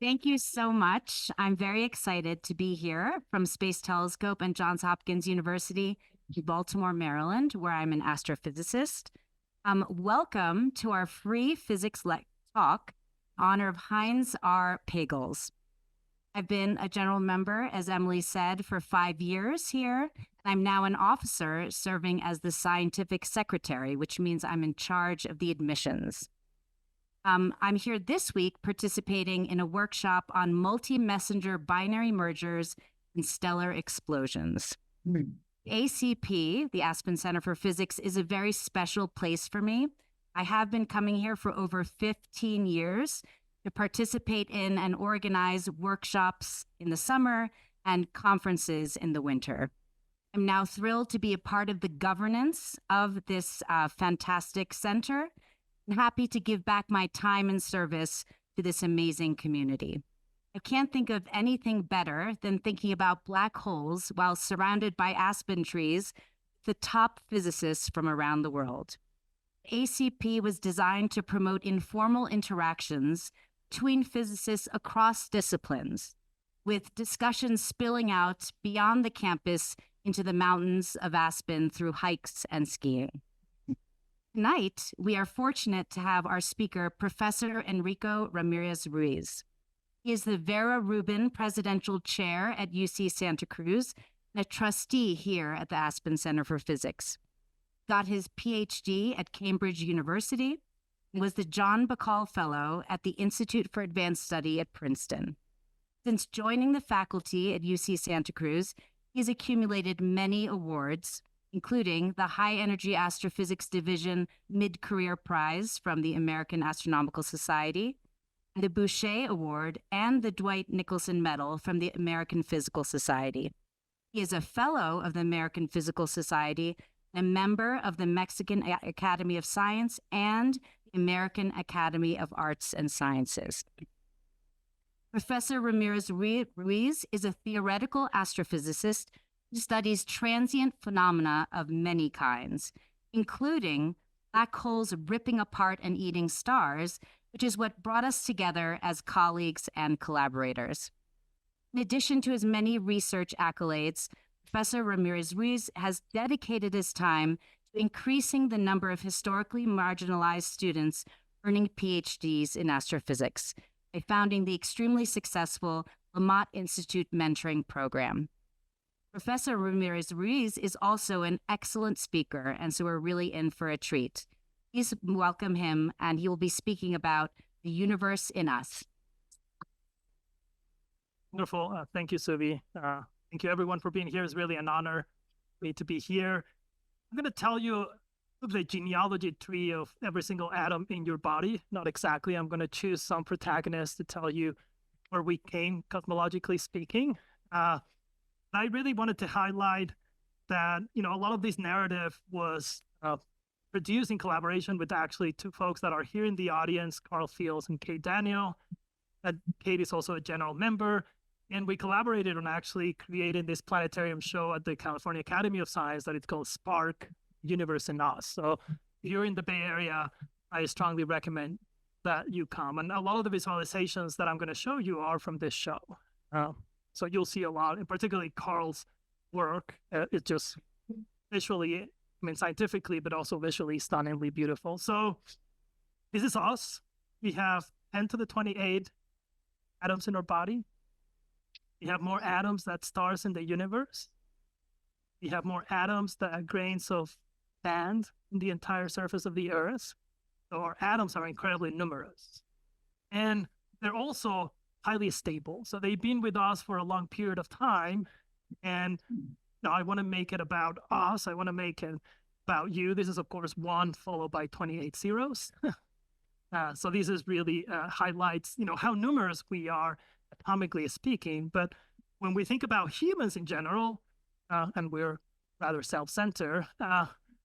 Thank you so much. I'm very excited to be here from Space Telescope and Johns Hopkins University in Baltimore, Maryland, where I'm an astrophysicist. Welcome to our free physics talk in honor of Heinz R. Pagels. I've been a general member, as Emily said, for 5 years here. I'm now an officer serving as the scientific secretary, which means I'm in charge of the admissions. I'm here this week participating in a workshop on multi-messenger binary mergers and stellar explosions. ACP, the Aspen Center for Physics, is a very special place for me. I have been coming here for over 15 years to participate in and organize workshops in the summer and conferences in the winter. I'm now thrilled to be a part of the governance of this fantastic center. I'm happy to give back my time and service to this amazing community. I can't think of anything better than thinking about black holes while surrounded by aspen trees, the top physicists from around the world. ACP was designed to promote informal interactions between physicists across disciplines, with discussions spilling out beyond the campus into the mountains of Aspen through hikes and skiing. Tonight, we are fortunate to have our speaker, Professor Enrico Ramirez-Ruiz. He is the Vera Rubin Presidential Chair at UC Santa Cruz and a trustee here at the Aspen Center for Physics. Got his PhD at Cambridge University and was the John Bahcall Fellow at the Institute for Advanced Study at Princeton. Since joining the faculty at UC Santa Cruz, he's accumulated many awards, including the High Energy Astrophysics Division Mid-Career Prize from the American Astronomical Society, the Bouchet Award, and the Dwight Nicholson Medal from the American Physical Society. He is a fellow of the American Physical Society, a member of the Mexican Academy of Science, and the American Academy of Arts and Sciences. Professor Ramirez-Ruiz is a theoretical astrophysicist who studies transient phenomena of many kinds, including black holes ripping apart and eating stars, which is what brought us together as colleagues and collaborators. In addition to his many research accolades, Professor Ramirez-Ruiz has dedicated his time to increasing the number of historically marginalized students earning PhDs in astrophysics by founding the extremely successful Lamont Institute Mentoring Program. Professor Ramirez-Ruiz is also an excellent speaker, and so we're really in for a treat. Please welcome him, and he will be speaking about the universe in us. Wonderful. Thank you, Suvi. Thank you, everyone, for being here. It's really an honor for me to be here. I'm going to tell you the genealogy tree of every single atom in your body. Not exactly. I'm going to choose some protagonists to tell you where we came, cosmologically speaking. I really wanted to highlight that, a lot of this narrative was produced in collaboration with actually two folks that are here in the audience, Carl Fields and Kate Daniel. Kate is also a general member, and we collaborated on actually creating this planetarium show at the California Academy of Science that it's called Spark Universe in Us. So if you're in the Bay Area, I strongly recommend that you come. And a lot of the visualizations that I'm going to show you are from this show. So you'll see a lot, and particularly Carl's work. It's just visually, scientifically, but also visually stunningly beautiful. So this is us. We have 10 to the 28 atoms in our body. We have more atoms than stars in the universe. We have more atoms than grains of sand in the entire surface of the Earth. So our atoms are incredibly numerous. And they're also highly stable. So they've been with us for a long period of time. And now I want to make it about us. I want to make it about you. This is, of course, 1 followed by 28 zeros. So this is really highlights, how numerous we are, atomically speaking. But when we think about humans in general, and we're rather self-centered,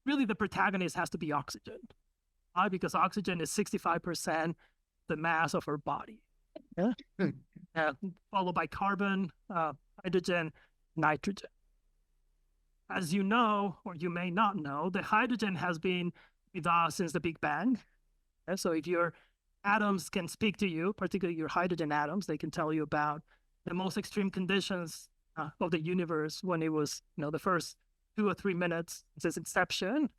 really the protagonist has to be oxygen. Why? Because oxygen is 65% the mass of our body. Yeah. Followed by carbon, hydrogen, nitrogen. As you know, or you may not know, the hydrogen has been with us since the Big Bang. So if you're atoms can speak to you, particularly your hydrogen atoms. They can tell you about the most extreme conditions of the universe when it was, the first 2 or 3 minutes since inception.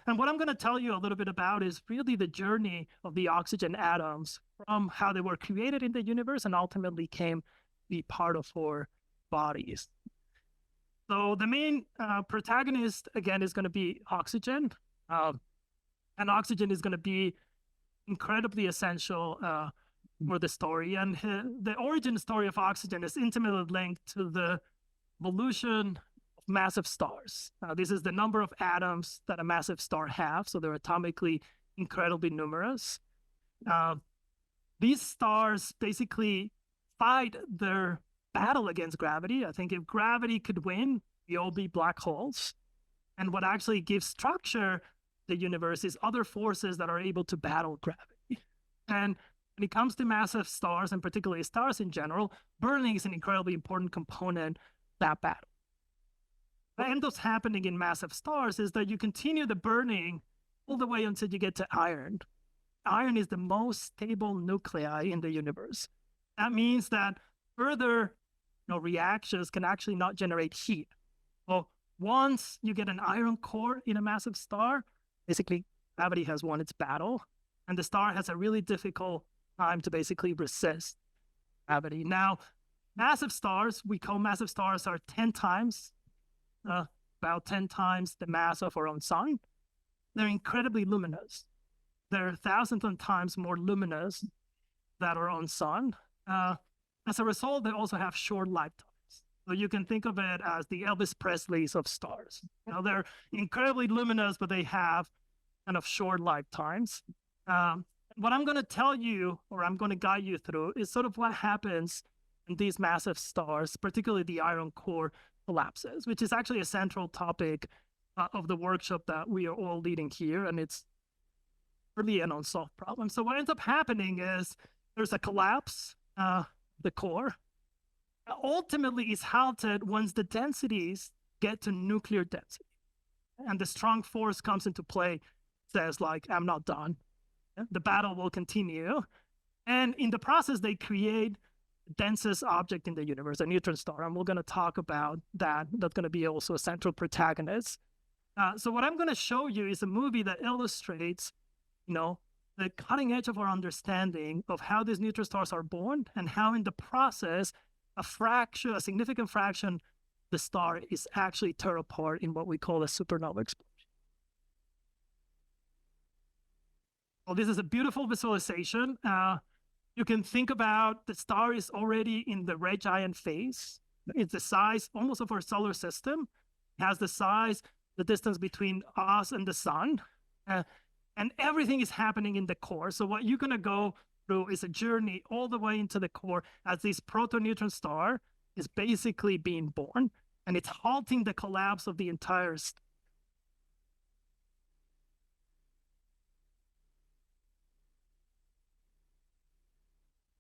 And what I'm going to tell you a little bit about is really the journey of the oxygen atoms from how they were created in the universe and ultimately came to be part of our bodies. So the main protagonist, again, is going to be oxygen. And oxygen is going to be incredibly essential for the story. And the origin story of oxygen is intimately linked to the evolution of massive stars. This is the number of atoms that a massive star have, so they're atomically incredibly numerous. These stars basically fight their battle against gravity. I think if gravity could win, we all be black holes. And what actually gives structure to the universe is other forces that are able to battle gravity. And when it comes to massive stars, and particularly stars in general, burning is an incredibly important component of that battle. What ends up happening in massive stars is that you continue the burning all the way until you get to iron. Iron is the most stable nuclei in the universe. That means that further reactions can actually not generate heat. Well, once you get an iron core in a massive star, basically gravity has won its battle, and the star has a really difficult time to basically resist gravity. Now, massive stars, we call massive stars, are 10 times, about 10 times the mass of our own sun. They're incredibly luminous. They're 1,000 times more luminous than our own sun. As a result, they also have short lifetimes. So you can think of it as the Elvis Presleys of stars. They're incredibly luminous, but they have kind of short lifetimes. What I'm going to tell you, or I'm going to guide you through, is sort of what happens in these massive stars, particularly the iron core collapses, which is actually a central topic of the workshop that we are all leading here, and it's really an unsolved problem. So what ends up happening is there's a collapse, the core. Ultimately is halted once the densities get to nuclear density. And the strong force comes into play, says like, I'm not done. The battle will continue. And in the process, they create the densest object in the universe, a neutron star. And we're going to talk about that. That's going to be also a central protagonist. So what I'm going to show you is a movie that illustrates, the cutting edge of our understanding of how these neutron stars are born and how in the process, a significant fraction of the star is actually torn apart in what we call a supernova explosion. Well, this is a beautiful visualization. You can think about the star is already in the red giant phase. It's the size almost of our solar system. It has the distance between us and the sun. And everything is happening in the core. So what you're going to go through is a journey all the way into the core as this proto-neutron star is basically being born, and it's halting the collapse of the entire star.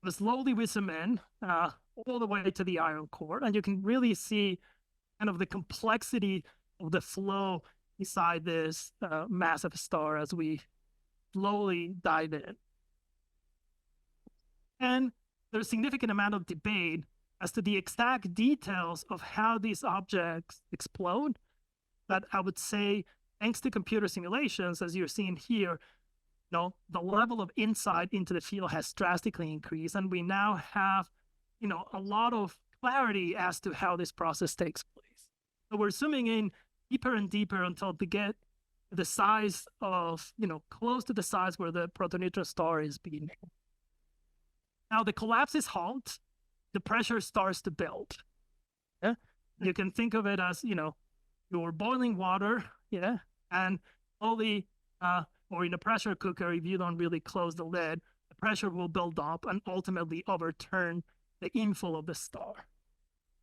Slowly we zoom in all the way to the iron core, and you can really see kind of the complexity of the flow inside this massive star as we slowly dive in. And there's a significant amount of debate as to the exact details of how these objects explode. That I would say, thanks to computer simulations, as you're seeing here, the level of insight into the field has drastically increased, and we now have, a lot of clarity as to how this process takes place. So we're zooming in deeper and deeper until we get the size of, close to the size where the proto-neutron star is being. Now the collapse is halt, the pressure starts to build. Yeah? You can think of it as, you're boiling water, and slowly, or in a pressure cooker, if you don't really close the lid, the pressure will build up and ultimately overturn the inflow of the star.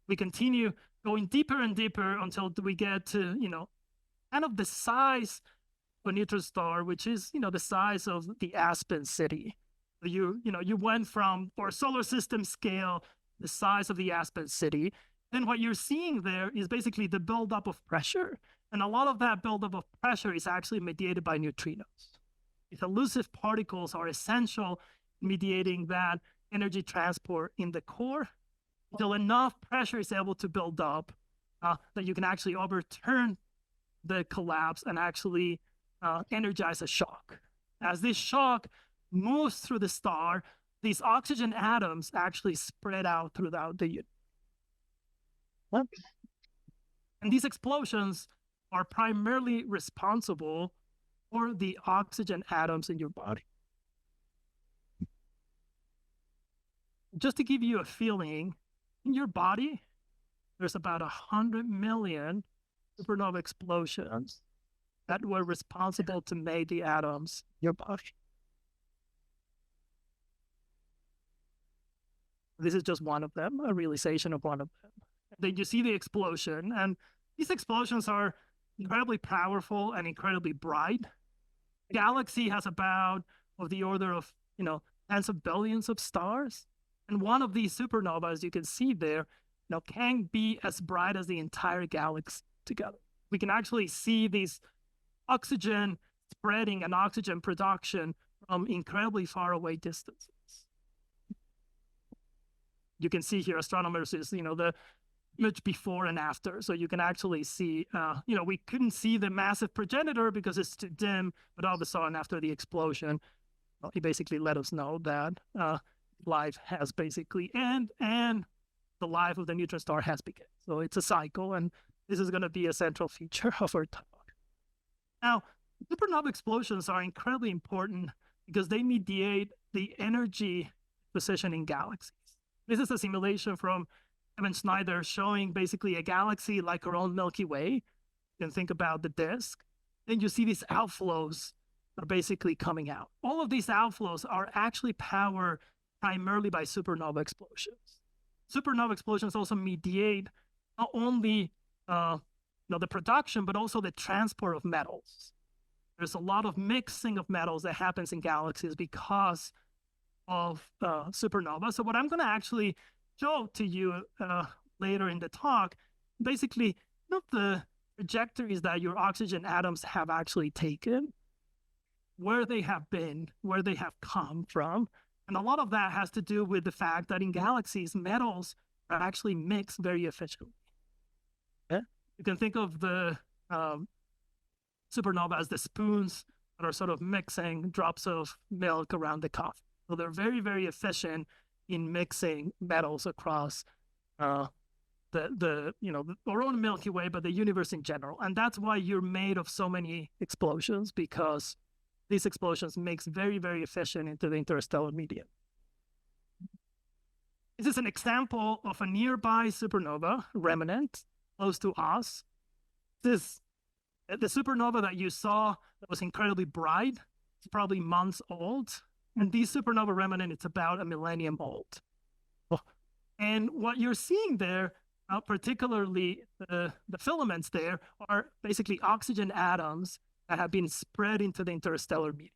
We continue going deeper and deeper until we get to, kind of the size of a neutron star, which is, the size of the Aspen city. You went from, for solar system scale, the size of the Aspen city. Then what you're seeing there is basically the buildup of pressure. And a lot of that buildup of pressure is actually mediated by neutrinos. These elusive particles are essential in mediating that energy transport in the core until enough pressure is able to build up that you can actually overturn the collapse and actually energize a shock. As this shock moves through the star, these oxygen atoms actually spread out throughout the universe. And these explosions are primarily responsible for the oxygen atoms in your body. Just to give you a feeling, in your body, there's about 100 million supernova explosions that were responsible to make the atoms in your body. This is just one of them, a realization of one of them. Then you see the explosion, and these explosions are incredibly powerful and incredibly bright. The galaxy has about of the order of, tens of billions of stars. And one of these supernovas, you can see there, can be as bright as the entire galaxy together. We can actually see these oxygen spreading and oxygen production from incredibly far away distances. You can see here, astronomers is, the image before and after. So you can actually see, we couldn't see the massive progenitor because it's too dim, but all of a sudden after the explosion, he basically let us know that life has basically ended and the life of the neutron star has begun. So it's a cycle, and this is going to be a central feature of our talk. Now, supernova explosions are incredibly important because they mediate the energy position in galaxies. This is a simulation from Evan Schneider showing basically a galaxy like our own Milky Way. You can think about the disk. Then you see these outflows are basically coming out. All of these outflows are actually powered primarily by supernova explosions. Supernova explosions also mediate not only the production, but also the transport of metals. There's a lot of mixing of metals that happens in galaxies because of supernova. So what I'm going to actually show to you later in the talk, basically the trajectories that your oxygen atoms have actually taken, where they have been, where they have come from. And a lot of that has to do with the fact that in galaxies, metals are actually mixed very efficiently. Yeah? You can think of the supernova as the spoons that are sort of mixing drops of milk around the coffee. So they're very, very efficient in mixing metals across our own Milky Way, but the universe in general. And that's why you're made of so many explosions, because these explosions makes very, very efficient into the interstellar medium. This is an example of a nearby supernova remnant close to us. The supernova that you saw that was incredibly bright, it's probably months old. And these supernova remnant, it's about a millennium old. And what you're seeing there, particularly the filaments there, are basically oxygen atoms that have been spread into the interstellar medium.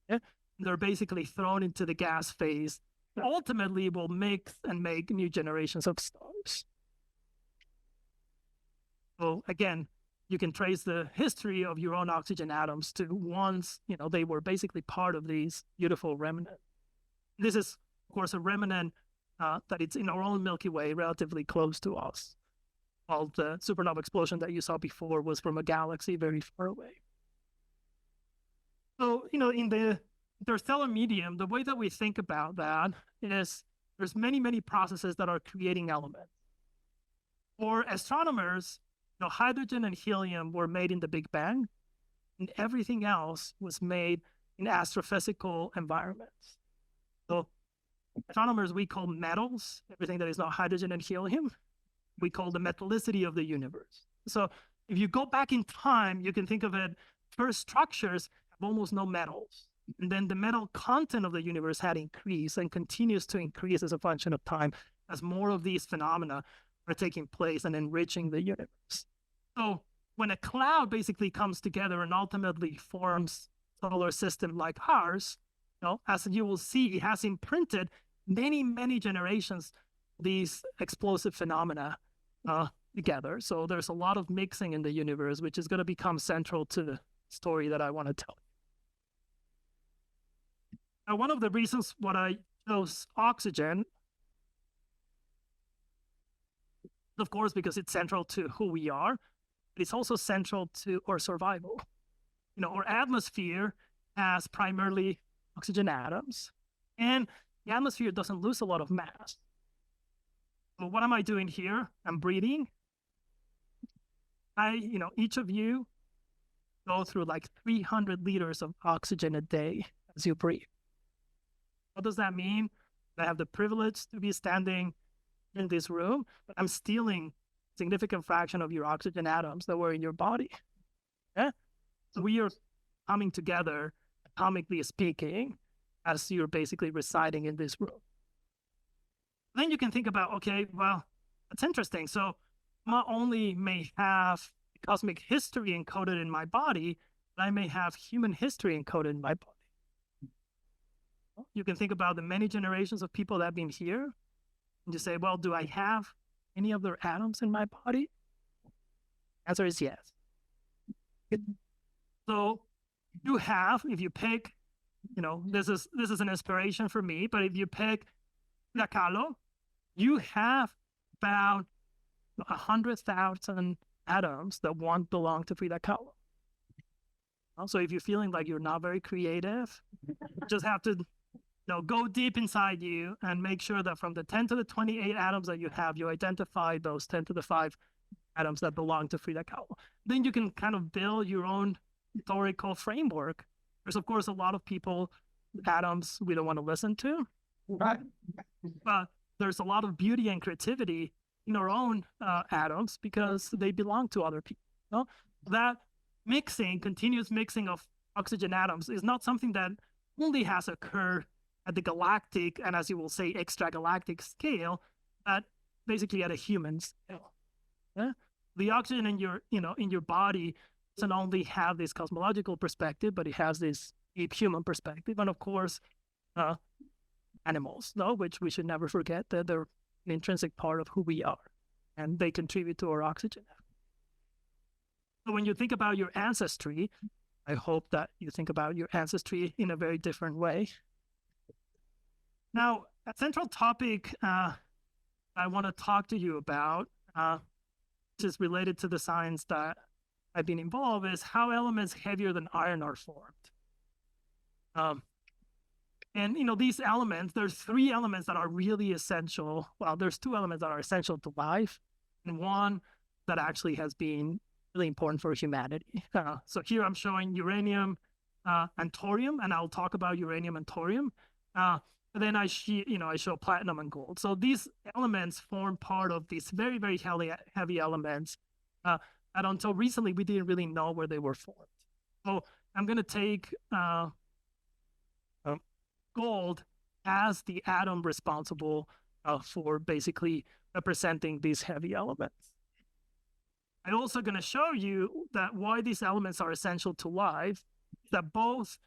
Yeah? They're basically thrown into the gas phase. Ultimately, will mix and make new generations of stars. So again, you can trace the history of your own oxygen atoms to once, they were basically part of these beautiful remnants. This is, of course, a remnant that it's in our own Milky Way, relatively close to us. While the supernova explosion that you saw before was from a galaxy very far away. So, in the interstellar medium, the way that we think about that is there's many, many processes that are creating elements. For astronomers, hydrogen and helium were made in the Big Bang, and everything else was made in astrophysical environments. So astronomers, we call metals, everything that is not hydrogen and helium, we call the metallicity of the universe. So if you go back in time, you can think of it, first structures have almost no metals. And then the metal content of the universe had increased and continues to increase as a function of time as more of these phenomena are taking place and enriching the universe. So when a cloud basically comes together and ultimately forms a solar system like ours, as you will see, it has imprinted many, many generations these explosive phenomena together. So there's a lot of mixing in the universe, which is going to become central to the story that I want to tell. Now, one of the reasons what I chose oxygen, of course, because it's central to who we are, but it's also central to our survival. Our atmosphere has primarily oxygen atoms, and the atmosphere doesn't lose a lot of mass. So what am I doing here? I'm breathing. Each of you go through like 300 liters of oxygen a day as you breathe. What does that mean? I have the privilege to be standing in this room, but I'm stealing a significant fraction of your oxygen atoms that were in your body. Yeah? So we are coming together, atomically speaking, as you're basically residing in this room. Then you can think about, okay, well, that's interesting. So not only may have cosmic history encoded in my body, but I may have human history encoded in my body. You can think about the many generations of people that have been here, and you say, well, do I have any of their atoms in my body? Answer is yes. So you have, if you pick, this is an inspiration for me, but if you pick Bahcall, you have about 100,000 atoms that won't belong to Frida Kahlo. Also, if you're feeling like you're not very creative, you just have to go deep inside you and make sure that from the 10 to the 28 atoms that you have, you identify those 10 to the 5 atoms that belong to Frida Kahlo. Then you can kind of build your own historical framework. There's, of course, a lot of people, atoms we don't want to listen to. Right. But there's a lot of beauty and creativity in our own atoms because they belong to other people. That continuous mixing of oxygen atoms is not something that only has occurred at the galactic and, as you will say, extragalactic scale, but basically at a human scale. Yeah? The oxygen in your body doesn't only have this cosmological perspective, but it has this deep human perspective, and of course, animals, which we should never forget that they're an intrinsic part of who we are, and they contribute to our oxygen. So when you think about your ancestry, I hope that you think about your ancestry in a very different way. Now, a central topic I want to talk to you about, which is related to the science that I've been involved, is how elements heavier than iron are formed. And these elements, there's 3 elements that are really essential. Well, there's 2 elements that are essential to life, and one that actually has been really important for humanity. So here I'm showing uranium and thorium, and I'll talk about uranium and thorium. But then I show platinum and gold. So these elements form part of these very, very heavy elements that until recently we didn't really know where they were formed. So I'm going to take gold as the atom responsible for basically representing these heavy elements. I'm also going to show you that why these elements are essential to life, that both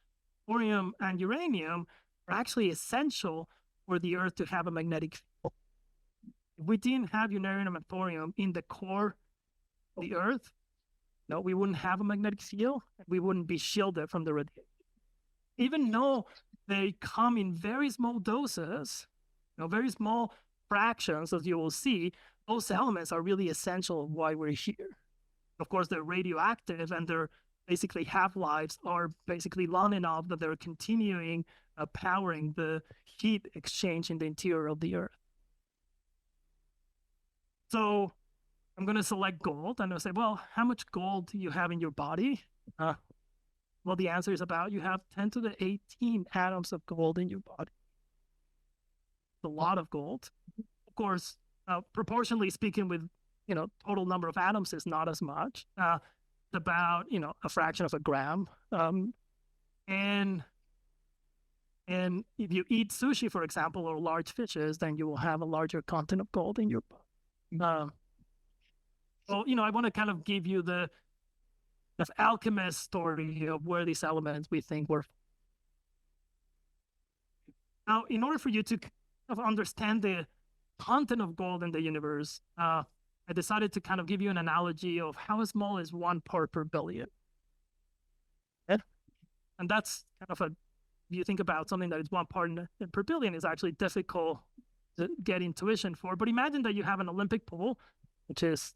thorium and uranium are actually essential for the Earth to have a magnetic field. If we didn't have uranium and thorium in the core of the Earth, we wouldn't have a magnetic field, and we wouldn't be shielded from the radiation. Even though they come in very small doses, very small fractions, as you will see, those elements are really essential why we're here. Of course, they're radioactive, and their basically half-lives are basically long enough that they're continuing powering the heat exchange in the interior of the Earth. So I'm going to select gold, and I'll say, well, how much gold do you have in your body? Well, the answer is you have 10 to the 18 atoms of gold in your body. It's a lot of gold. Of course, proportionally speaking with, total number of atoms is not as much. It's about, a fraction of a gram. And if you eat sushi, for example, or large fishes, then you will have a larger content of gold in your body. So, I want to kind of give you the alchemist story of where these elements we think were. Now, in order for you to kind of understand the content of gold in the universe, I decided to kind of give you an analogy of how small is 1 part per billion. Yeah? And that's kind of a if you think about something that is 1 part per billion, is actually difficult to get intuition for. But imagine that you have an Olympic pool, which is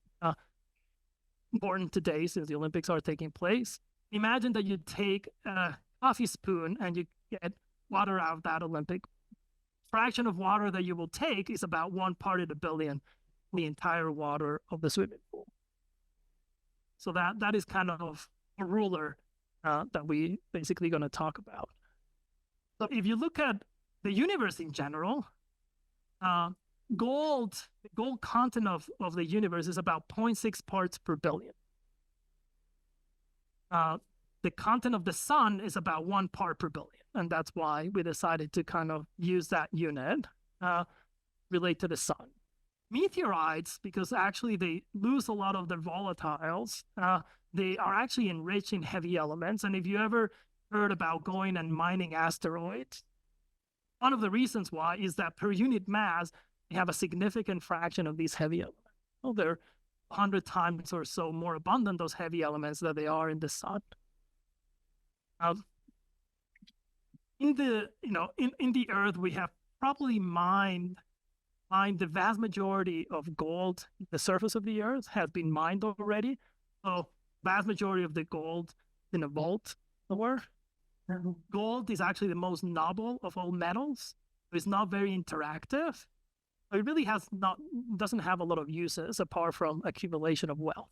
important today since the Olympics are taking place. Imagine that you take a coffee spoon and you get water out of that Olympic. Fraction of water that you will take is about 1 part in a billion, the entire water of the swimming pool. So that is kind of a ruler that we basically going to talk about. So if you look at the universe in general, the gold content of the universe is about 0.6 parts per billion. The content of the sun is about 1 part per billion. And that's why we decided to kind of use that unit, relate to the sun. Meteorites, because actually they lose a lot of their volatiles, they are actually enriched in heavy elements. And if you ever heard about going and mining asteroids, one of the reasons why is that per unit mass, they have a significant fraction of these heavy elements. Well, they're 100 times or so more abundant, those heavy elements, that they are in the sun. In the Earth, we have probably mined the vast majority of gold. The surface of the Earth has been mined already. So vast majority of the gold in a vault somewhere. Gold is actually the most noble of all metals. It's not very interactive. It really doesn't have a lot of uses apart from accumulation of wealth.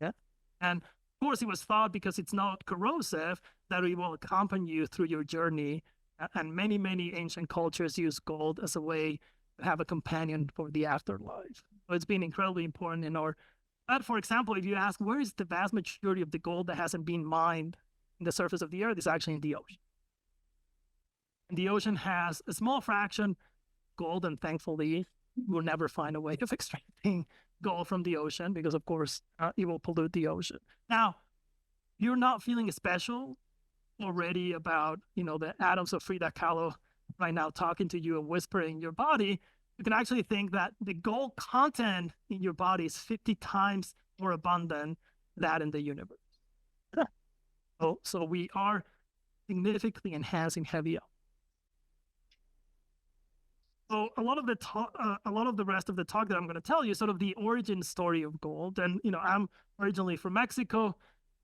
Yeah. And of course, it was thought because it's not corrosive that it will accompany you through your journey. And many, many ancient cultures use gold as a way to have a companion for the afterlife. So it's been incredibly important in our. But for example, if you ask where is the vast majority of the gold that hasn't been mined in the surface of the Earth, it's actually in the ocean. And the ocean has a small fraction gold, and thankfully, we'll never find a way of extracting gold from the ocean because, of course, it will pollute the ocean. Now, you're not feeling special already about, the atoms of Frida Kahlo right now talking to you and whispering in your body. You can actually think that the gold content in your body is 50 times more abundant than that in the universe. So we are significantly enhancing heavy elements. So a lot of the rest of the talk that I'm going to tell you is sort of the origin story of gold. And I'm originally from Mexico.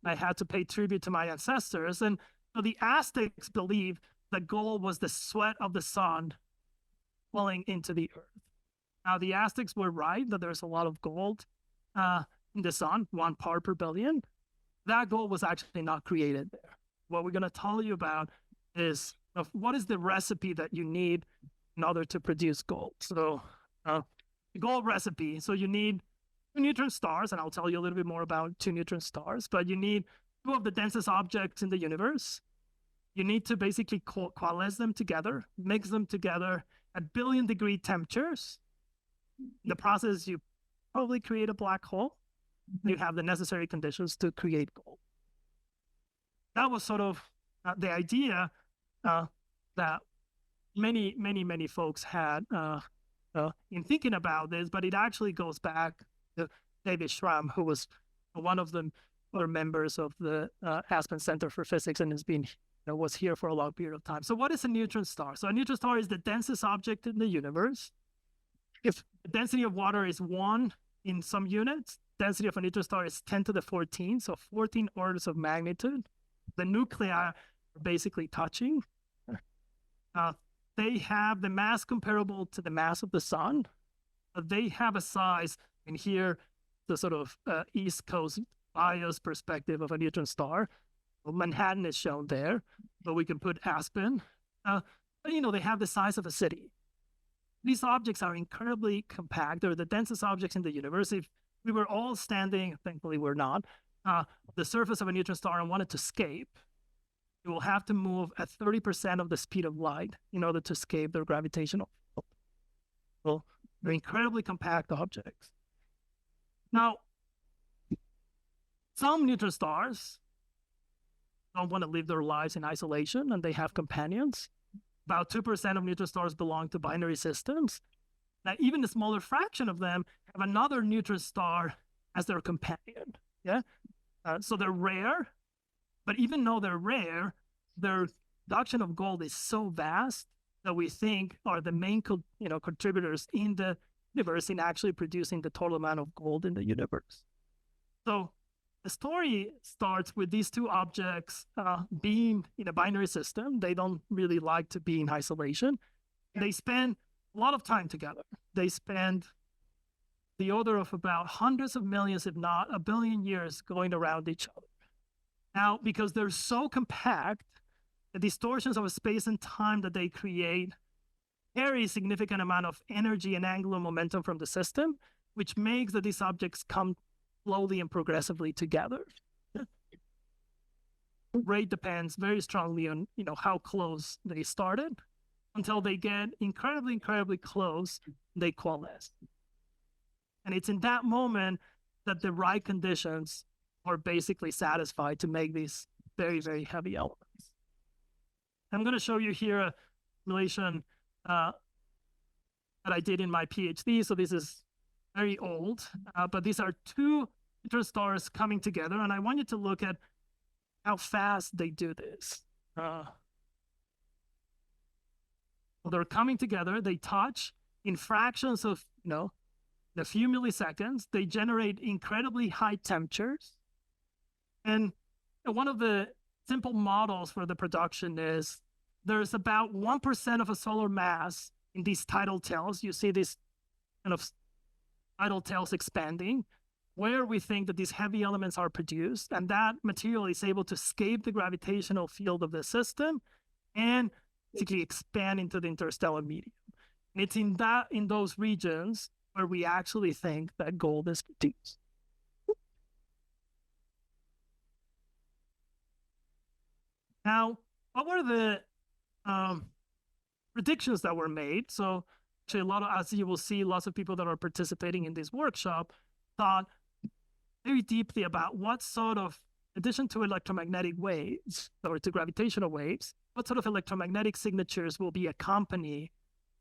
I had to pay tribute to my ancestors, and the Aztecs believed that gold was the sweat of the sun falling into the earth. Now the Aztecs were right that there's a lot of gold in the sun, 1 part per billion. That gold was actually not created there. What we're going to tell you about is what is the recipe that you need in order to produce gold. So the gold recipe, so you need 2 neutron stars, and I'll tell you a little bit more about 2 neutron stars, but you need 2 of the densest objects in the universe. You need to basically coalesce them together, mix them together at billion-degree temperatures. In the process, you probably create a black hole. You have the necessary conditions to create gold. That was sort of the idea that many folks had in thinking about this, but it actually goes back to David Schramm, who was one of the other members of the Aspen Center for Physics and has been was here for a long period of time. So what is a neutron star? So a neutron star is the densest object in the universe. If the density of water is 1 in some units, density of a neutron star is 10 to the 14, so 14 orders of magnitude. The nuclei are basically touching. They have the mass comparable to the mass of the sun. They have a size, and here the sort of East Coast bias perspective of a neutron star. Well, Manhattan is shown there, but we can put Aspen. But they have the size of a city. These objects are incredibly compact. They're the densest objects in the universe. If we were all standing, thankfully we're not, the surface of a neutron star and wanted to escape, you will have to move at 30% of the speed of light in order to escape their gravitational field. Well, they're incredibly compact objects. Now, some neutron stars don't want to live their lives in isolation, and they have companions. About 2% of neutron stars belong to binary systems. Now, even a smaller fraction of them have another neutron star as their companion. Yeah, so they're rare, but even though they're rare, they're production of gold is so vast that we think are the main contributors in the universe in actually producing the total amount of gold in the universe. So the story starts with these two objects being in a binary system. They don't really like to be in isolation. They spend a lot of time together. They spend the order of about hundreds of millions, if not a billion years, going around each other. Now, because they're so compact, the distortions of space and time that they create carry a significant amount of energy and angular momentum from the system, which makes that these objects come slowly and progressively together. Rate depends very strongly on how close they started until they get incredibly, incredibly close, they coalesce. And it's in that moment that the right conditions are basically satisfied to make these very, very heavy elements. I'm going to show you here a simulation that I did in my PhD. So this is very old, but these are two neutron stars coming together. And I want you to look at how fast they do this. Well, they're coming together, they touch in fractions of, a few milliseconds. They generate incredibly high temperatures. And one of the simple models for the production is there's about 1% of a solar mass in these tidal tails. You see these kind of tidal tails expanding, where we think that these heavy elements are produced, and that material is able to escape the gravitational field of the system and basically expand into the interstellar medium. And it's in those regions where we actually think that gold is produced. Now, what were the predictions that were made? So actually as you will see, lots of people that are participating in this workshop thought very deeply about what sort of, in addition to electromagnetic waves or to gravitational waves, what sort of electromagnetic signatures will be accompanied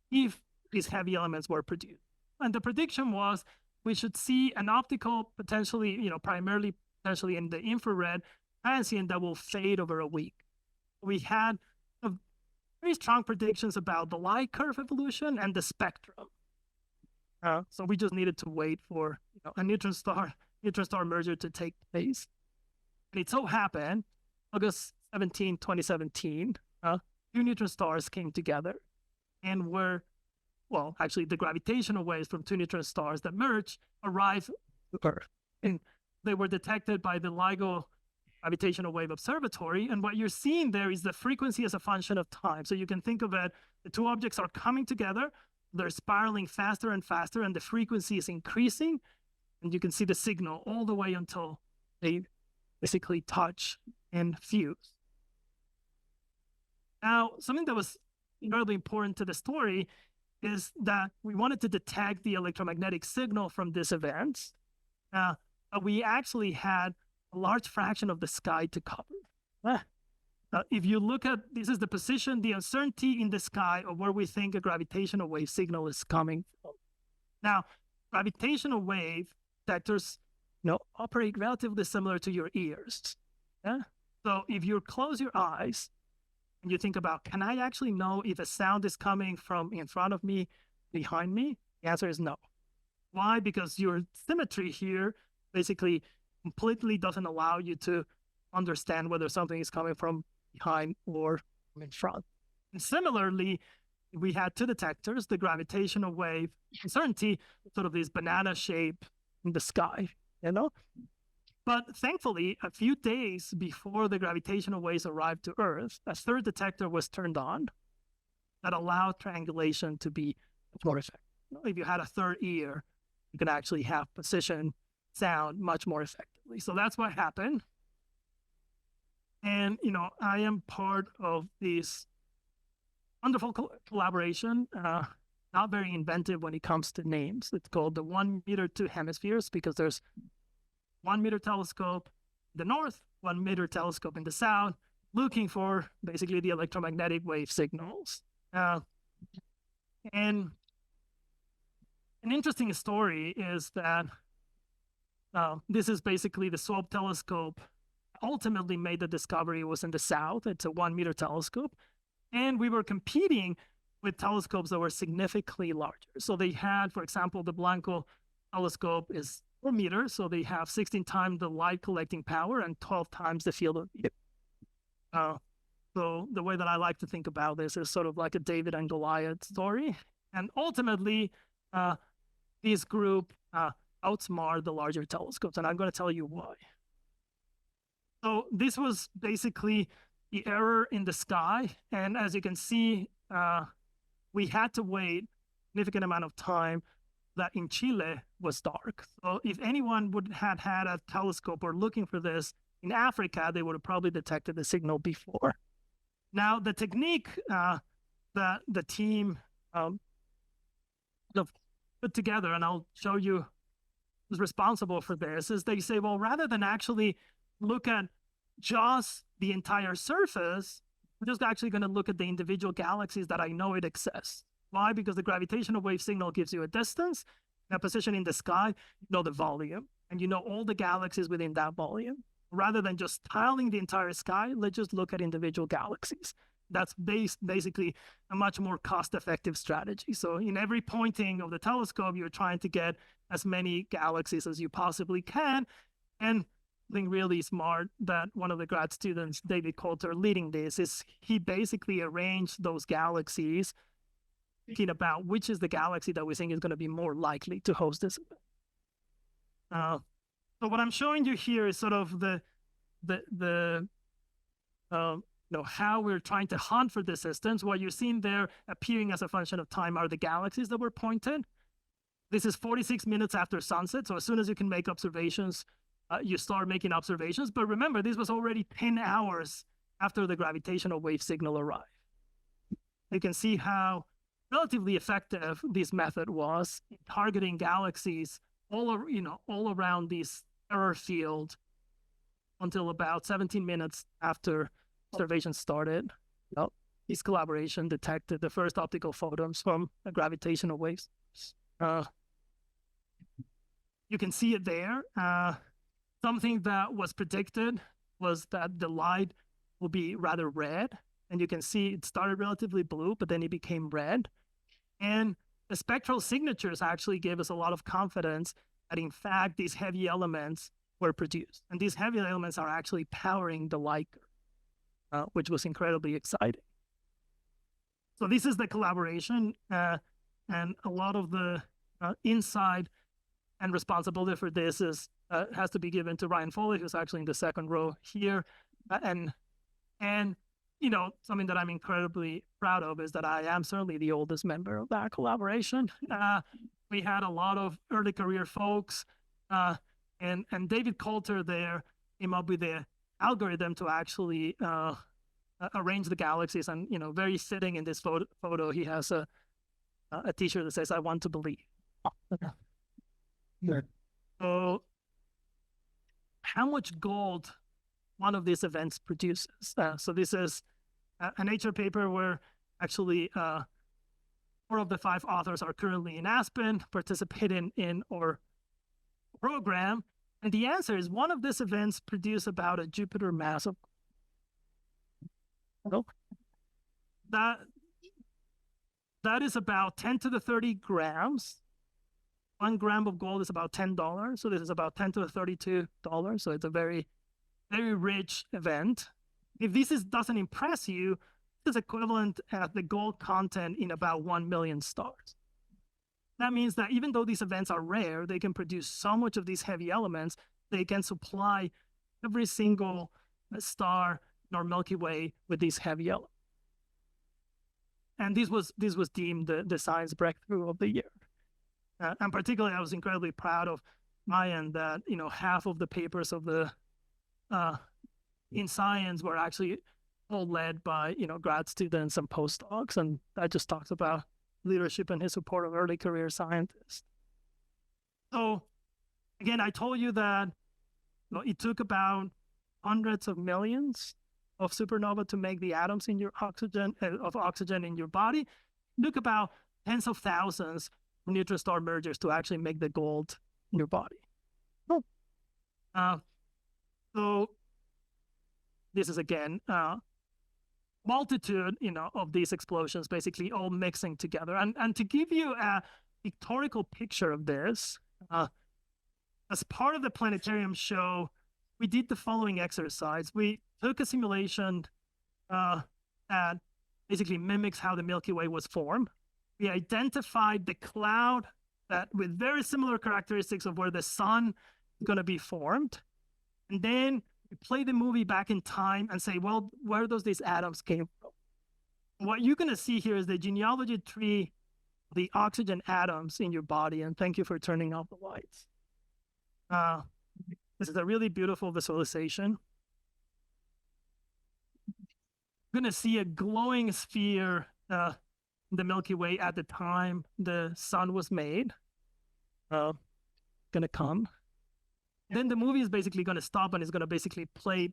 if these heavy elements were produced. And the prediction was we should see an optical, potentially, primarily potentially in the infrared transient that will fade over a week. We had very strong predictions about the light curve evolution and the spectrum. So we just needed to wait for a neutron star merger to take place. And it so happened, August 17, 2017, two neutron stars came together and actually the gravitational waves from two neutron stars that merged arrived to Earth. And they were detected by the LIGO Gravitational Wave Observatory. And what you're seeing there is the frequency as a function of time. So you can think of it, the two objects are coming together, they're spiraling faster and faster, and the frequency is increasing. And you can see the signal all the way until they basically touch and fuse. Now, something that was incredibly important to the story is that we wanted to detect the electromagnetic signal from these events. But we actually had a large fraction of the sky to cover. If you look at, this is the position, the uncertainty in the sky of where we think a gravitational wave signal is coming from. Now, gravitational wave detectors operate relatively similar to your ears. So if you close your eyes and you think about, can I actually know if a sound is coming from in front of me, behind me? The answer is no. Why? Because your symmetry here basically completely doesn't allow you to understand whether something is coming from behind or in front. And similarly, we had two detectors, the gravitational wave uncertainty, sort of this banana shape in the sky, But thankfully, a few days before the gravitational waves arrived to Earth, a third detector was turned on that allowed triangulation to be more effective. If you had a third ear, you could actually have position sound much more effectively. So that's what happened. And, I am part of this wonderful collaboration, not very inventive when it comes to names. It's called the 1 meter 2 hemispheres because there's 1 meter telescope in the north, 1 meter telescope in the south, looking for basically the electromagnetic wave signals. And an interesting story is that this is basically the SWOP telescope ultimately made the discovery was in the south. It's a 1 meter telescope. And we were competing with telescopes that were significantly larger. So they had, for example, the Bahcall telescope is 4 meters. So they have 16 times the light collecting power and 12 times the field of view. So the way that I like to think about this is sort of like a David and Goliath story. And ultimately, this group outsmart the larger telescopes. And I'm going to tell you why. So this was basically the error in the sky. And as you can see, we had to wait a significant amount of time that in Chile was dark. So if anyone would have had a telescope or looking for this in Africa, they would have probably detected the signal before. Now, the technique that the team put together, and I'll show you who's responsible for this, is they say, well, rather than actually look at just the entire surface, we're just actually going to look at the individual galaxies that I know it exists. Why? Because the gravitational wave signal gives you a distance, a position in the sky, you know the volume, and you know all the galaxies within that volume. Rather than just tiling the entire sky, let's just look at individual galaxies. That's basically a much more cost-effective strategy. So in every pointing of the telescope, you're trying to get as many galaxies as you possibly can. And something really smart that one of the grad students, David Coulter, leading this, is he basically arranged those galaxies thinking about which is the galaxy that we think is going to be more likely to host this event. So what I'm showing you here is sort of how we're trying to hunt for this distance. What you're seeing there appearing as a function of time are the galaxies that were pointed. This is 46 minutes after sunset. So as soon as you can make observations, you start making observations. But remember, this was already 10 hours after the gravitational wave signal arrived. You can see how relatively effective this method was in targeting galaxies all around this error field until about 17 minutes after observation started. Well, this collaboration detected the first optical photons from the gravitational waves. You can see it there. Something that was predicted was that the light will be rather red. And you can see it started relatively blue, but then it became red. And the spectral signatures actually gave us a lot of confidence that, in fact, these heavy elements were produced. And these heavy elements are actually powering the light curve, which was incredibly exciting. So this is the collaboration, and a lot of the insight and responsibility for this has to be given to Ryan Foley, who's actually in the second row here. And something that I'm incredibly proud of is that I am certainly the oldest member of that collaboration. We had a lot of early career folks, and David Coulter there came up with the algorithm to actually arrange the galaxies. And, very fitting in this photo, he has a t-shirt that says, "I want to believe." So how much gold one of these events produces? So this is a Nature paper where actually 4 of the 5 authors are currently in Aspen, participating in our program. And the answer is one of these events produce about a Jupiter mass of gold. That is about 10 to the 30 grams. 1 gram of gold is about $10. So this is about 10 to the $32. So it's a very, very rich event. If this doesn't impress you, this is equivalent at the gold content in about 1 million stars. That means that even though these events are rare, they can produce so much of these heavy elements, they can supply every single star in our Milky Way with these heavy elements. And this was deemed the science breakthrough of the year. And particularly, I was incredibly proud of my end that, half of the papers of the in science were actually all led by, grad students and postdocs. And that just talks about leadership and his support of early career scientists. So again, I told you that it took about hundreds of millions of supernova to make the atoms in your oxygen in your body. It took about tens of thousands of neutron star mergers to actually make the gold in your body. So this is again multitude, of these explosions basically all mixing together. And to give you a pictorial picture of this, as part of the planetarium show, we did the following exercise. We took a simulation that basically mimics how the Milky Way was formed. We identified the cloud that with very similar characteristics of where the sun is going to be formed. And then we play the movie back in time and say, well, where these atoms came from? What you're going to see here is the genealogy tree, the oxygen atoms in your body. And thank you for turning off the lights. This is a really beautiful visualization. You're going to see a glowing sphere in the Milky Way at the time the sun was made. Going to come. Then the movie is basically going to stop and it's going to basically play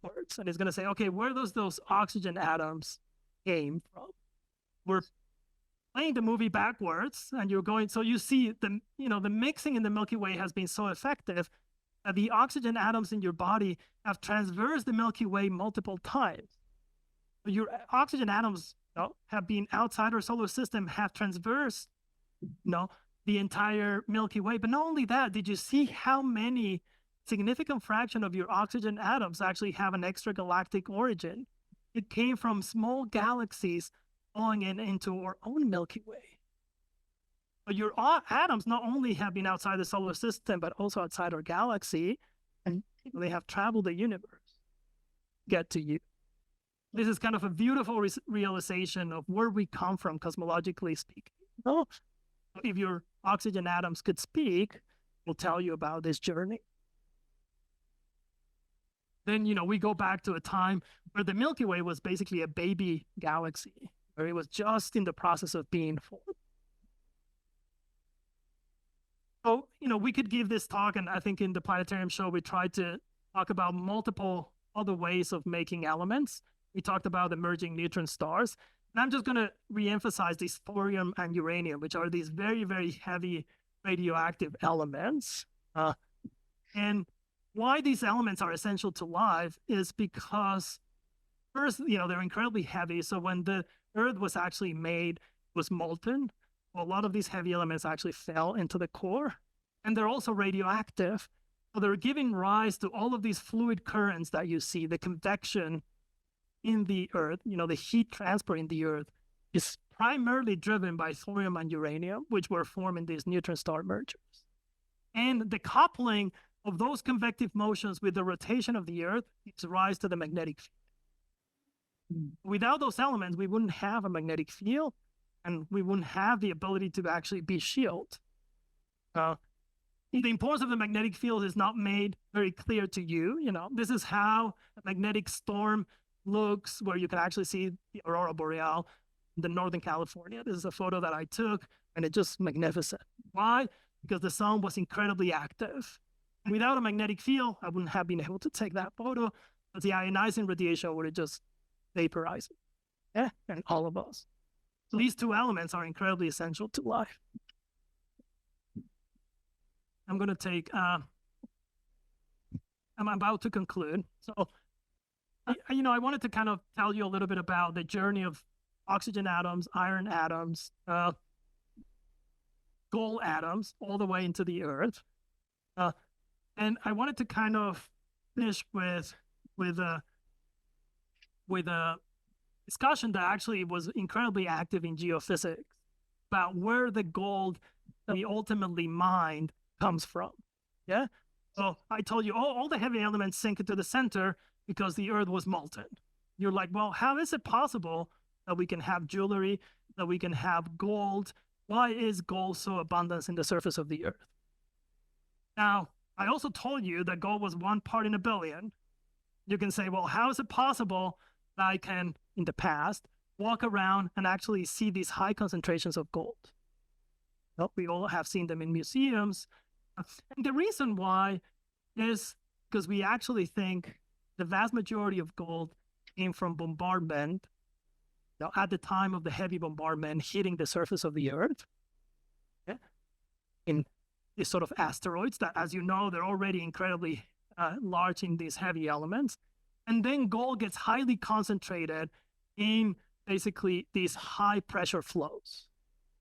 words. And it's going to say, okay, where those oxygen atoms came from? We're playing the movie backwards, and you're going, so you see the mixing in the Milky Way has been so effective that the oxygen atoms in your body have traversed the Milky Way multiple times. Your oxygen atoms have been outside our solar system, have traversed the entire Milky Way. But not only that, did you see how many significant fraction of your oxygen atoms actually have an extragalactic origin? It came from small galaxies falling into our own Milky Way. But your atoms not only have been outside the solar system, but also outside our galaxy, and they have traveled the universe, get to you. This is kind of a beautiful realization of where we come from, cosmologically speaking. If your oxygen atoms could speak, we'll tell you about this journey. Then, we go back to a time where the Milky Way was basically a baby galaxy, where it was just in the process of being formed. So, we could give this talk, and I think in the planetarium show, we tried to talk about multiple other ways of making elements. We talked about emerging neutron stars. And I'm just going to reemphasize these thorium and uranium, which are these very, very heavy radioactive elements. And why these elements are essential to life is because, first, they're incredibly heavy. So when the Earth was actually made, it was molten. Well, a lot of these heavy elements actually fell into the core. And they're also radioactive. So they're giving rise to all of these fluid currents that you see, the convection in the Earth, the heat transport in the Earth is primarily driven by thorium and uranium, which were formed in these neutron star mergers. And the coupling of those convective motions with the rotation of the Earth gives rise to the magnetic field. Without those elements, we wouldn't have a magnetic field, and we wouldn't have the ability to actually be shielded. The importance of the magnetic field is not made very clear to you. This is how a magnetic storm looks, where you can actually see the aurora boreal in the Northern California. This is a photo that I took, and it's just magnificent. Why? Because the sun was incredibly active. Without a magnetic field, I wouldn't have been able to take that photo, but the ionizing radiation would have just vaporized it, and all of us. So these two elements are incredibly essential to life. I'm going to take, I'm about to conclude. So I wanted to kind of tell you a little bit about the journey of oxygen atoms, iron atoms, gold atoms, all the way into the Earth. And I wanted to kind of finish with a discussion that actually was incredibly active in geophysics about where the gold that we ultimately mined comes from. Yeah. So I told you all the heavy elements sink into the center because the Earth was molten. You're like, well, how is it possible that we can have jewelry, that we can have gold? Why is gold so abundant in the surface of the Earth? Now, I also told you that gold was 1 part in a billion. You can say, well, how is it possible that I can, in the past, walk around and actually see these high concentrations of gold? Well, we all have seen them in museums. And the reason why is because we actually think the vast majority of gold came from bombardment, at the time of the heavy bombardment hitting the surface of the Earth, in these sort of asteroids that, as you know, they're already incredibly large in these heavy elements. And then gold gets highly concentrated in basically these high pressure flows.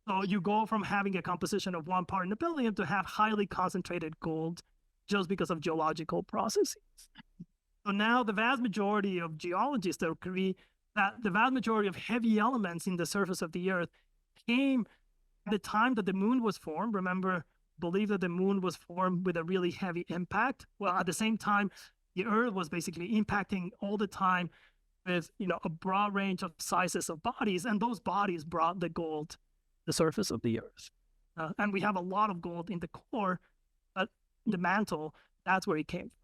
So you go from having a composition of 1 part in a billion to have highly concentrated gold just because of geological processes. So now the vast majority of geologists agree that the vast majority of heavy elements in the surface of the Earth came at the time that the moon was formed. Remember, believe that the moon was formed with a really heavy impact. Well, at the same time, the Earth was basically impacting all the time with a broad range of sizes of bodies, and those bodies brought the gold to the surface of the Earth. And we have a lot of gold in the core, but the mantle, that's where it came from.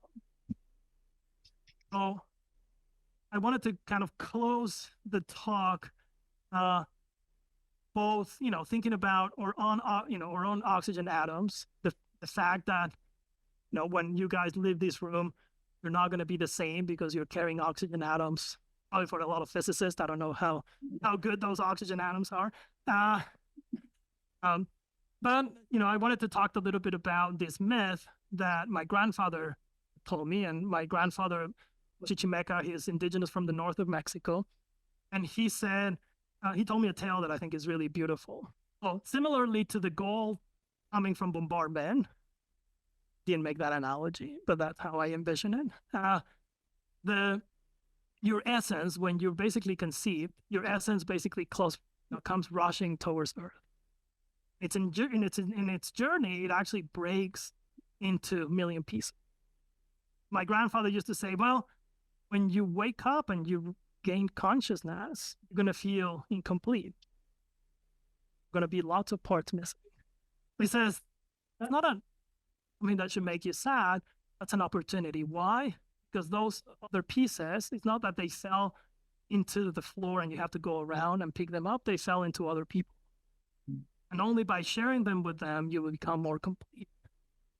So I wanted to kind of close the talk, both thinking about our own oxygen atoms, the fact that when you guys leave this room, you're not going to be the same because you're carrying oxygen atoms. Probably for a lot of physicists, I don't know how good those oxygen atoms are. But I wanted to talk a little bit about this myth that my grandfather told me, and my grandfather, Chichimeca, he is indigenous from the north of Mexico, and he said, he told me a tale that I think is really beautiful. Well, similarly to the gold coming from bombardment, didn't make that analogy, but that's how I envision it. Your essence, when you're basically conceived, your essence basically comes rushing towards Earth. It's in its journey, it actually breaks into a million pieces. My grandfather used to say, well, when you wake up and you gain consciousness, you're going to feel incomplete. Going to be lots of parts missing. He says, that's not something that should make you sad. That's an opportunity. Why? Because those other pieces, it's not that they fell into the floor and you have to go around and pick them up. They fell into other people. And only by sharing them with them, you will become more complete.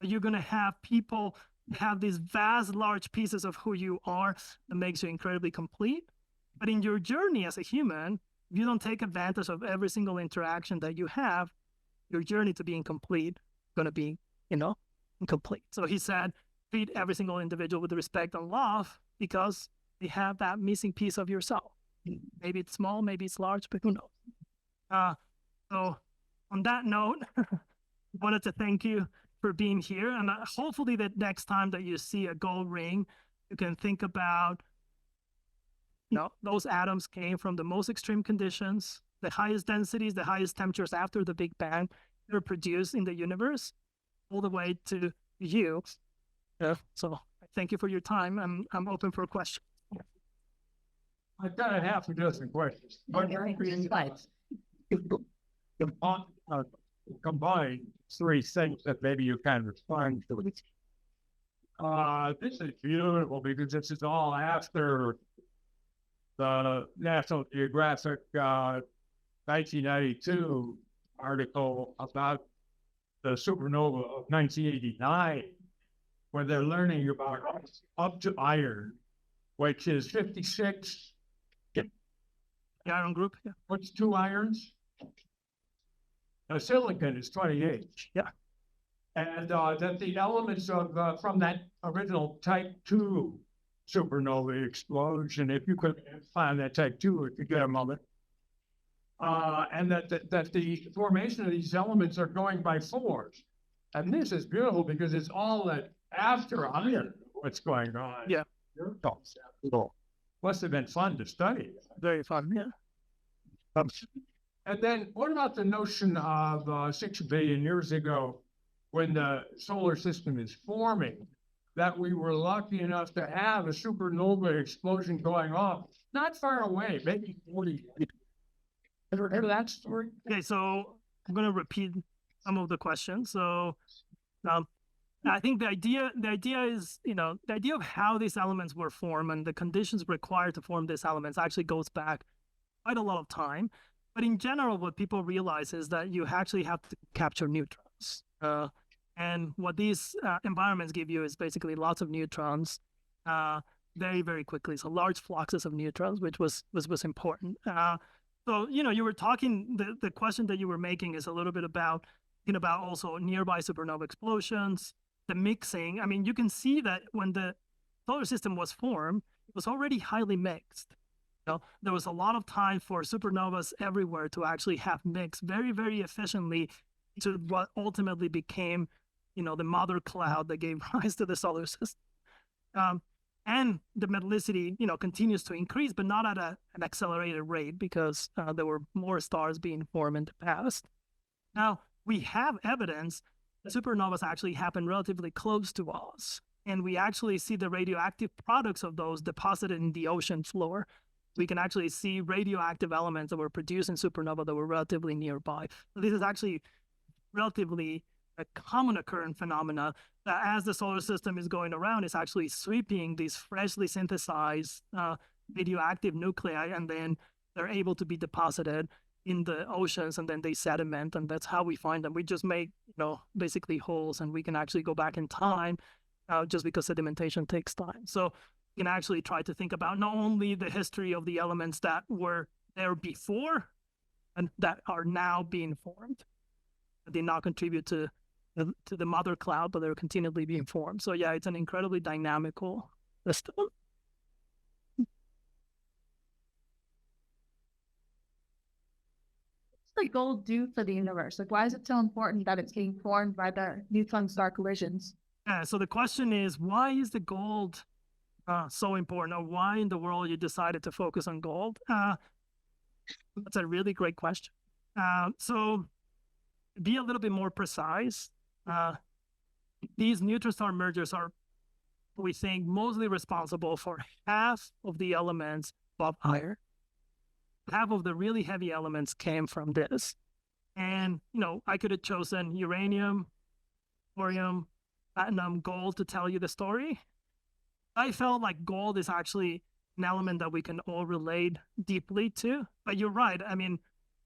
You're going to have people have these vast, large pieces of who you are that makes you incredibly complete. But in your journey as a human, if you don't take advantage of every single interaction that you have, your journey to being complete is going to be, incomplete. So he said, treat every single individual with respect and love because they have that missing piece of yourself. Maybe it's small, maybe it's large, but who knows? So on that note, I wanted to thank you for being here. And hopefully that next time that you see a gold ring, you can think about, those atoms came from the most extreme conditions, the highest densities, the highest temperatures after the Big Bang that were produced in the universe, all the way to you. So thank you for your time. I'm open for questions. I've got a half a dozen questions. Combine three things that maybe you can respond to. This is beautiful because this is all after the National Geographic 1992 article about the supernova of 1989, where they're learning about up to iron, which is 56. The iron group, yeah. What's 2 irons? Now, silicon is 28. Yeah. And that the elements of from that original type 2 supernova explosion, if you could find that type 2, if you get a moment, and that the formation of these elements are going by fours. And this is beautiful because it's all that after iron, what's going on. Yeah. Must have been fun to study. Very fun, yeah. And then what about the notion of 6 billion years ago, when the solar system is forming, that we were lucky enough to have a supernova explosion going off not far away, maybe 40. Ever heard of that story? Okay, so I'm going to repeat some of the questions. So I think the idea is, the idea of how these elements were formed and the conditions required to form these elements actually goes back quite a lot of time. But in general, what people realize is that you actually have to capture neutrons. And what these environments give you is basically lots of neutrons very, very quickly. So large fluxes of neutrons, which was important. So, you were talking, the question that you were making is a little bit about, also nearby supernova explosions, the mixing. I mean, you can see that when the solar system was formed, was already highly mixed. There was a lot of time for supernovas everywhere to actually have mixed very, very efficiently to what ultimately became, the mother cloud that gave rise to the solar system. And the metallicity, continues to increase, but not at an accelerated rate because there were more stars being formed in the past. Now, we have evidence that supernovas actually happen relatively close to us, and we actually see the radioactive products of those deposited in the ocean floor. We can actually see radioactive elements that were produced in supernova that were relatively nearby. So this is actually relatively a common occurrent phenomena that as the solar system is going around, it's actually sweeping these freshly synthesized radioactive nuclei, and then they're able to be deposited in the oceans, and then they sediment, and that's how we find them. We just make, basically holes, and we can actually go back in time just because sedimentation takes time. So you can actually try to think about not only the history of the elements that were there before and that are now being formed, that did not contribute to the mother cloud, but they're continually being formed. So yeah, it's an incredibly dynamical system. What's the gold do for the universe? Like, why is it so important that it's being formed by the neutron-star collisions? Yeah, so the question is, why is the gold so important, or why in the world you decided to focus on gold? That's a really great question. So be a little bit more precise. These neutron star mergers are, we think, mostly responsible for half of the elements above iron. Half of the really heavy elements came from this. And, I could have chosen uranium, thorium, platinum, gold to tell you the story. I felt like gold is actually an element that we can all relate deeply to. But you're right. I mean,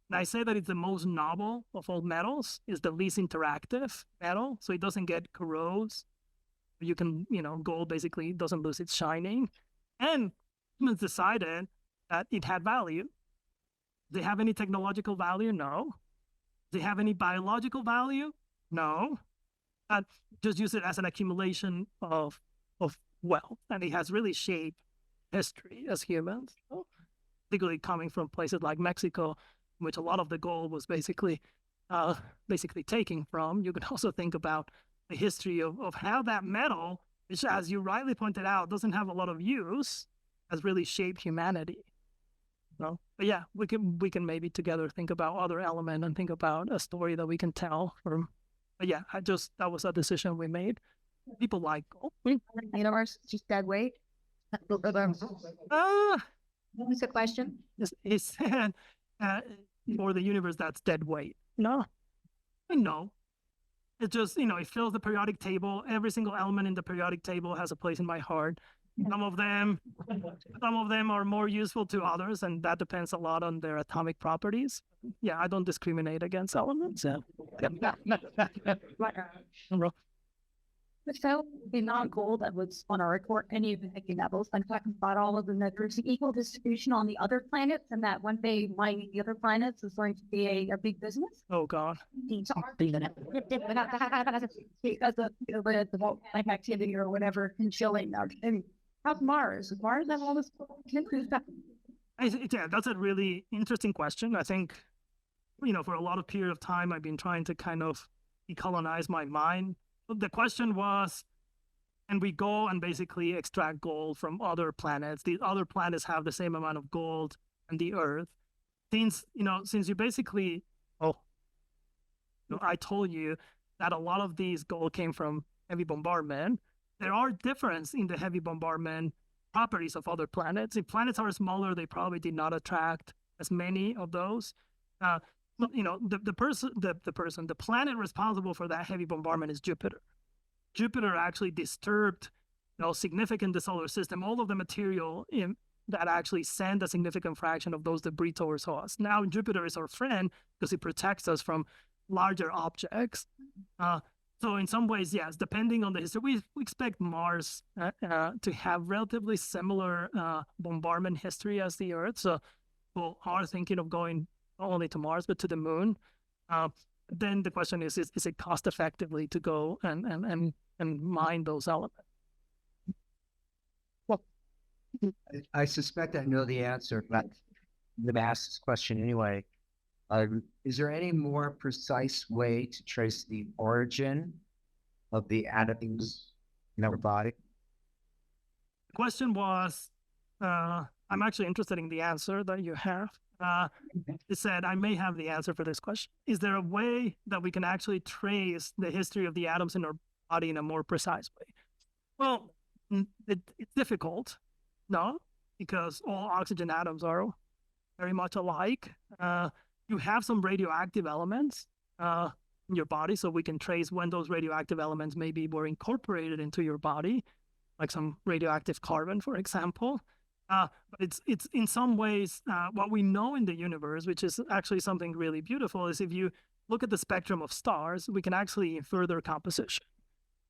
when I say that it's the most novel of all metals, it's the least interactive metal, so it doesn't get corrodes. You can, gold basically doesn't lose its shining. And humans decided that it had value. Do they have any technological value? No. Do they have any biological value? No. Just use it as an accumulation of wealth, and it has really shaped history as humans, particularly coming from places like Mexico, which a lot of the gold was basically taken from. You can also think about the history of how that metal, which, as you rightly pointed out, doesn't have a lot of use, has really shaped humanity. But yeah, we can maybe together think about other element and think about a story that we can tell from. But yeah, that was a decision we made. People like gold. The universe is just dead weight. What was the question? He said, for the universe, that's dead weight. No. It just, it fills the periodic table. Every single element in the periodic table has a place in my heart. Some of them are more useful to others, and that depends a lot on their atomic properties. Yeah, I don't discriminate against elements. So the non-gold that was on our report, any of the heavy metals, I'm talking about all of them, that there's an equal distribution on the other planets, and that one day mining the other planets is going to be a big business. Oh God. Because of the volcanic activity or whatever and chilling. And how's Mars? Is Mars have all this stuff? Yeah, that's a really interesting question. I think, for a lot of period of time, I've been trying to kind of decolonize my mind. The question was, can we go and basically extract gold from other planets? The other planets have the same amount of gold and the Earth. Since you basically, I told you that a lot of these gold came from heavy bombardment. There are differences in the heavy bombardment properties of other planets. If planets are smaller, they probably did not attract as many of those. The planet responsible for that heavy bombardment is Jupiter. Jupiter actually disturbed, significant the solar system. All of the material that actually send a significant fraction of those debris towards us. Now Jupiter is our friend because it protects us from larger objects. So in some ways, yes, depending on the history, we expect Mars to have relatively similar bombardment history as the Earth. So people are thinking of going not only to Mars, but to the moon. Then the question is it cost effectively to go and mine those elements? Well, I suspect I know the answer, but I'm going to ask this question anyway. Is there any more precise way to trace the origin of the atoms in our body? The question was, I'm actually interested in the answer that you have. It said, I may have the answer for this question. Is there a way that we can actually trace the history of the atoms in our body in a more precise way? Well, it's difficult, no, because all oxygen atoms are very much alike. You have some radioactive elements in your body, so we can trace when those radioactive elements maybe were incorporated into your body, like some radioactive carbon, for example. But it's in some ways what we know in the universe, which is actually something really beautiful, is if you look at the spectrum of stars, we can actually infer their composition.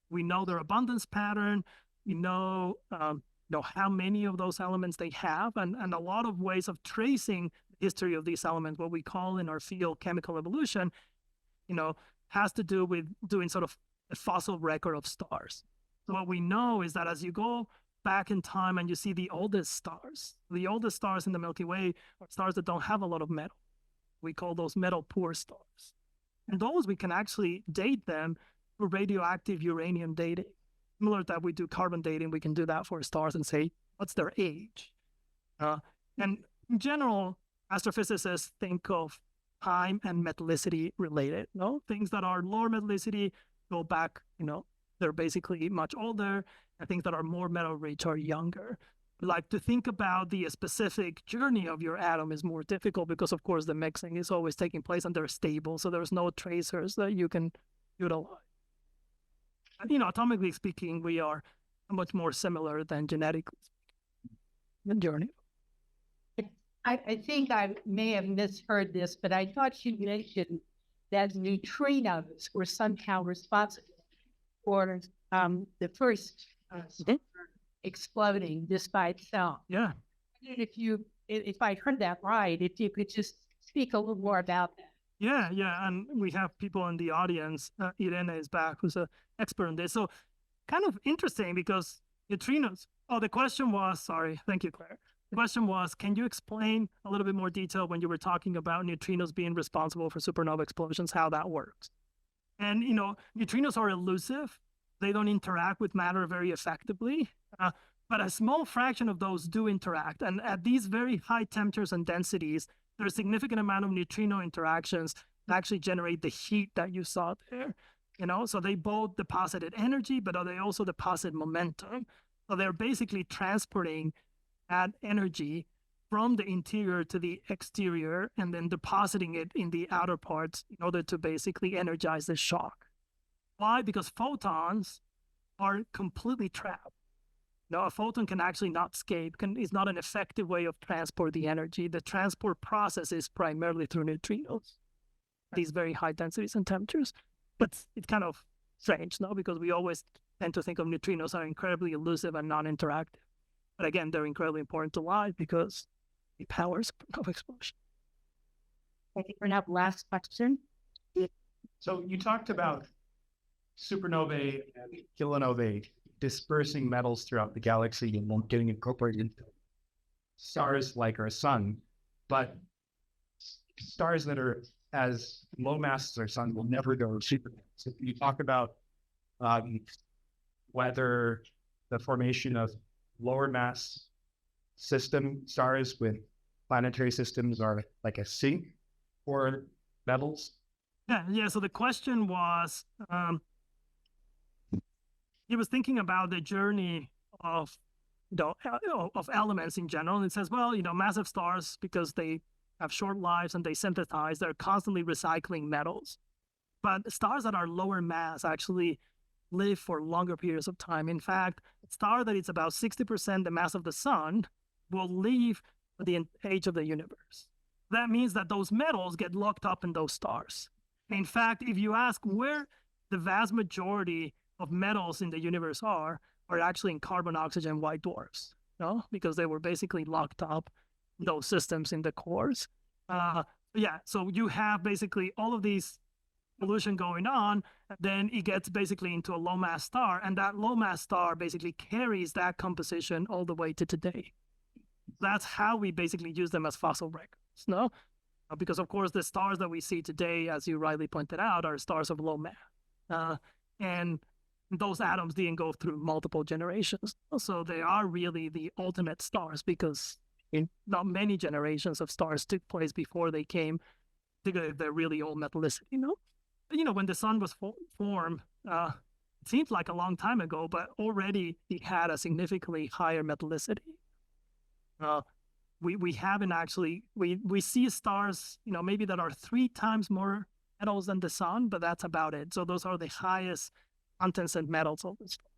We know their abundance pattern. We know how many of those elements they have, and a lot of ways of tracing the history of these elements, what we call in our field chemical evolution, has to do with doing sort of a fossil record of stars. So what we know is that as you go back in time and you see the oldest stars in the Milky Way are stars that don't have a lot of metal. We call those metal poor stars. And those we can actually date them for radioactive uranium dating. Similar to that we do carbon dating, we can do that for stars and say, what's their age? And in general, astrophysicists think of time and metallicity related. Things that are lower metallicity go back, they're basically much older, and things that are more metal rich are younger. Like to think about the specific journey of your atom is more difficult because, of course, the mixing is always taking place and they're stable, so there's no tracers that you can utilize. And, atomically speaking, we are much more similar than genetically speaking. Journey. I think I may have misheard this, but I thought you mentioned that neutrinos were somehow responsible for the first exploding just by itself. Yeah. If I heard that right, if you could just speak a little more about that. Yeah, and we have people in the audience. Irene is back, who's an expert in this. So kind of interesting because neutrinos. Oh, the question was, sorry, thank you, Claire. The question was, can you explain a little bit more detail when you were talking about neutrinos being responsible for supernova explosions, how that works? And, neutrinos are elusive. They don't interact with matter very effectively, but a small fraction of those do interact. And at these very high temperatures and densities, there's a significant amount of neutrino interactions that actually generate the heat that you saw there. So they both deposited energy, but they also deposit momentum. So they're basically transporting that energy from the interior to the exterior and then depositing it in the outer parts in order to basically energize the shock. Why? Because photons are completely trapped. A photon can actually not escape. It's not an effective way of transport the energy. The transport process is primarily through neutrinos, these very high densities and temperatures. But it's kind of strange, because we always tend to think of neutrinos are incredibly elusive and non-interactive. But again, they're incredibly important to life because they power supernova explosion. I think we're now last question. So you talked about supernovae and kilonovae dispersing metals throughout the galaxy and getting incorporated into stars like our sun, but stars that are as low mass as our sun will never go supernova. So can you talk about whether the formation of lower mass system stars with planetary systems are like a sink for metals? Yeah. So the question was, he was thinking about the journey of elements in general. And it says, well, massive stars, because they have short lives and they synthesize, they're constantly recycling metals. But stars that are lower mass actually live for longer periods of time. In fact, a star that is about 60% the mass of the sun will live for the age of the universe. That means that those metals get locked up in those stars. In fact, if you ask where the vast majority of metals in the universe are actually in carbon, oxygen, white dwarfs, because they were basically locked up in those systems in the cores. So you have basically all of these pollution going on, then it gets basically into a low mass star, and that low mass star basically carries that composition all the way to today. That's how we basically use them as fossil records, no? Because of course the stars that we see today, as you rightly pointed out, are stars of low mass, and those atoms didn't go through multiple generations, so they are really the ultimate stars, because not many generations of stars took place before they came, particularly if they're really old metallicity, you know? When the sun was formed, it seems like a long time ago, but already it had a significantly higher metallicity. We haven't actually, we see stars, maybe that are 3 times more metals than the sun, but that's about it. So those are the highest contents and metals of the stars.